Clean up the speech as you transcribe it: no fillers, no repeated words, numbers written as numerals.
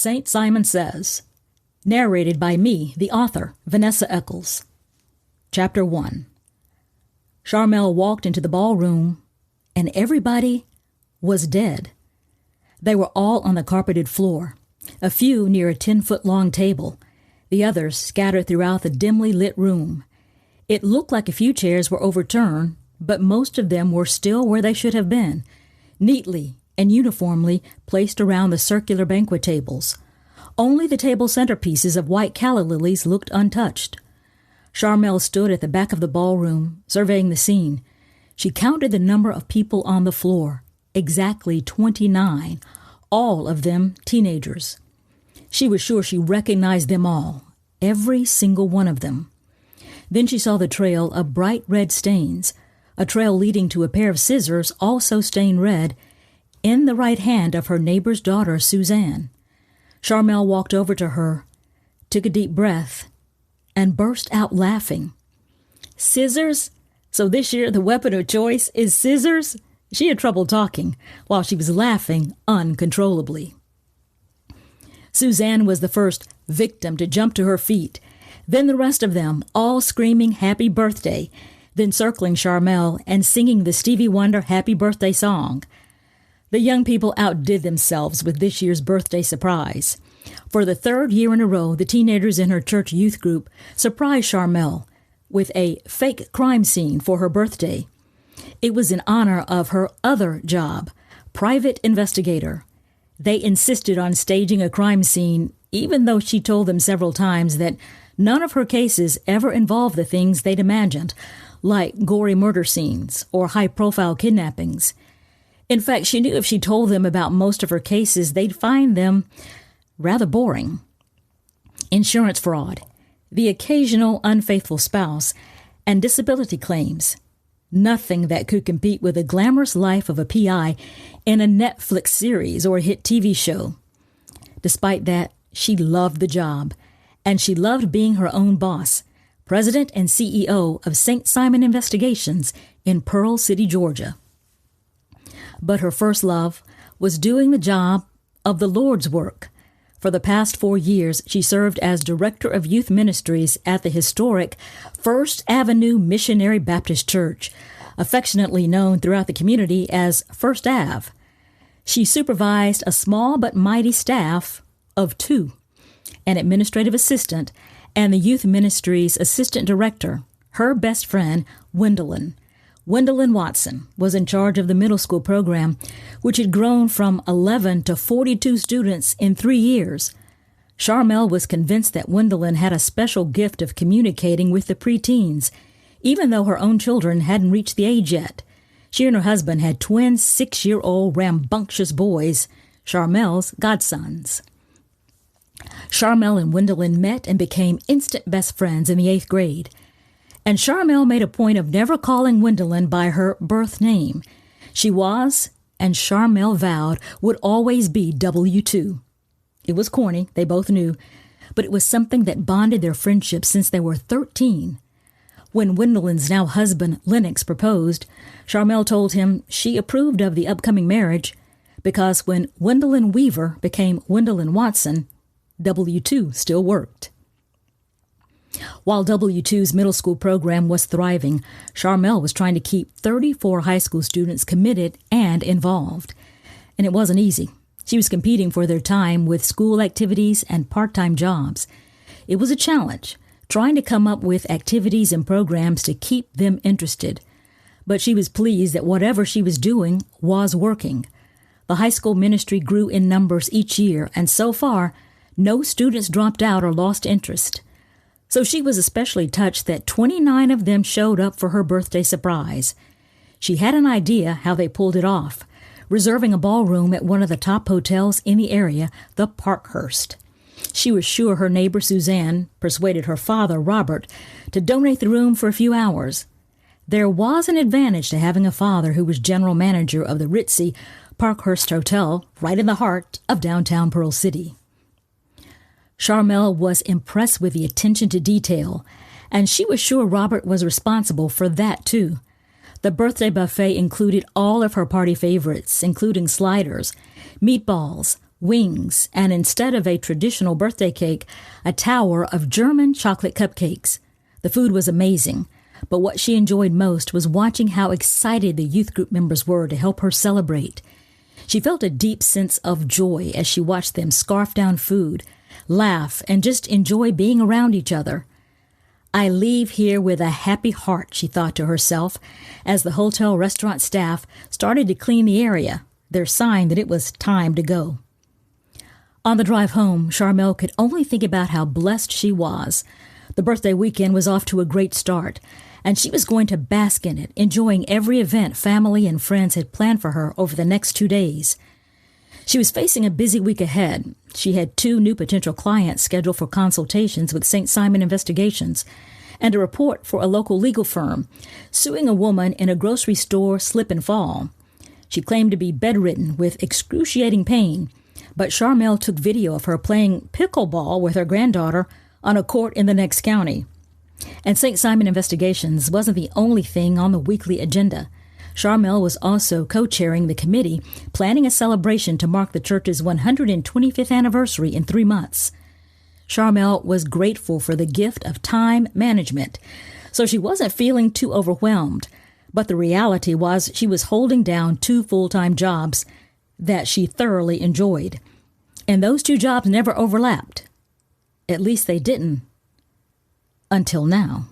St. Simon Says, narrated by me, the author, Vanessa Echols. Chapter 1. Sharmelle walked into the ballroom, and everybody was dead. They were all on the carpeted floor, a few near a 10-foot-long table, the others scattered throughout the dimly lit room. It looked like a few chairs were overturned, but most of them were still where they should have been, neatly and uniformly placed around the circular banquet tables. Only the table centerpieces of white calla lilies looked untouched. Sharmelle stood at the back of the ballroom, surveying the scene. She counted the number of people on the floor, exactly 29, all of them teenagers. She was sure she recognized them all, every single one of them. Then she saw the trail of bright red stains, a trail leading to a pair of scissors also stained red, in the right hand of her neighbor's daughter, Suzanne. Sharmelle walked over to her, took a deep breath, and burst out laughing. Scissors? So this year the weapon of choice is scissors? She had trouble talking while she was laughing uncontrollably. Suzanne was the first victim to jump to her feet, then the rest of them, all screaming happy birthday, then circling Sharmelle and singing the Stevie Wonder happy birthday song. The young people outdid themselves with this year's birthday surprise. For the third year in a row, the teenagers in her church youth group surprised Sharmelle with a fake crime scene for her birthday. It was in honor of her other job, private investigator. They insisted on staging a crime scene, even though she told them several times that none of her cases ever involved the things they'd imagined, like gory murder scenes or high-profile kidnappings. In fact, she knew if she told them about most of her cases, they'd find them rather boring. Insurance fraud, the occasional unfaithful spouse, and disability claims. Nothing that could compete with the glamorous life of a PI in a Netflix series or a hit TV show. Despite that, she loved the job, and she loved being her own boss, president and CEO of St. Simon Investigations in Pearl City, Georgia. But her first love was doing the job of the Lord's work. For the past 4 years, she served as Director of Youth Ministries at the historic First Avenue Missionary Baptist Church, affectionately known throughout the community as First Ave. She supervised a small but mighty staff of 2, an administrative assistant and the Youth Ministries Assistant Director, her best friend, Gwendolyn. Gwendolyn Watson was in charge of the middle school program, which had grown from 11 to 42 students in 3 years. Sharmelle was convinced that Gwendolyn had a special gift of communicating with the preteens, even though her own children hadn't reached the age yet. She and her husband had twin 6-year-old rambunctious boys, Sharmelle's godsons. Sharmelle and Gwendolyn met and became instant best friends in the 8th grade. And Sharmelle made a point of never calling Gwendolyn by her birth name. She was, and Sharmelle vowed, would always be W2. It was corny, they both knew, but it was something that bonded their friendship since they were 13. When Gwendolyn's now husband, Lennox, proposed, Sharmelle told him she approved of the upcoming marriage because when Gwendolyn Weaver became Gwendolyn Watson, W2 still worked. While W2's middle school program was thriving, Sharmelle was trying to keep 34 high school students committed and involved. And it wasn't easy. She was competing for their time with school activities and part-time jobs. It was a challenge, trying to come up with activities and programs to keep them interested. But she was pleased that whatever she was doing was working. The high school ministry grew in numbers each year, and so far, no students dropped out or lost interest. So she was especially touched that 29 of them showed up for her birthday surprise. She had an idea how they pulled it off, reserving a ballroom at one of the top hotels in the area, the Parkhurst. She was sure her neighbor Suzanne persuaded her father, Robert, to donate the room for a few hours. There was an advantage to having a father who was general manager of the ritzy Parkhurst Hotel right in the heart of downtown Pearl City. Sharmelle was impressed with the attention to detail, and she was sure Robert was responsible for that, too. The birthday buffet included all of her party favorites, including sliders, meatballs, wings, and instead of a traditional birthday cake, a tower of German chocolate cupcakes. The food was amazing, but what she enjoyed most was watching how excited the youth group members were to help her celebrate. She felt a deep sense of joy as she watched them scarf down food, laugh, and just enjoy being around each other. I leave here with a happy heart, she thought to herself, as the hotel restaurant staff started to clean the area, their sign that it was time to go. On the drive home, Sharmelle could only think about how blessed she was. The birthday weekend was off to a great start, and she was going to bask in it, enjoying every event family and friends had planned for her over the next 2 days. She was facing a busy week ahead. She had 2 new potential clients scheduled for consultations with St. Simon Investigations and a report for a local legal firm, suing a woman in a grocery store slip and fall. She claimed to be bedridden with excruciating pain, but Sharmelle took video of her playing pickleball with her granddaughter on a court in the next county. And St. Simon Investigations wasn't the only thing on the weekly agenda. Sharmelle was also co-chairing the committee, planning a celebration to mark the church's 125th anniversary in 3 months. Sharmelle was grateful for the gift of time management, so she wasn't feeling too overwhelmed. But the reality was she was holding down 2 full-time jobs that she thoroughly enjoyed. And those 2 jobs never overlapped. At least they didn't. Until now.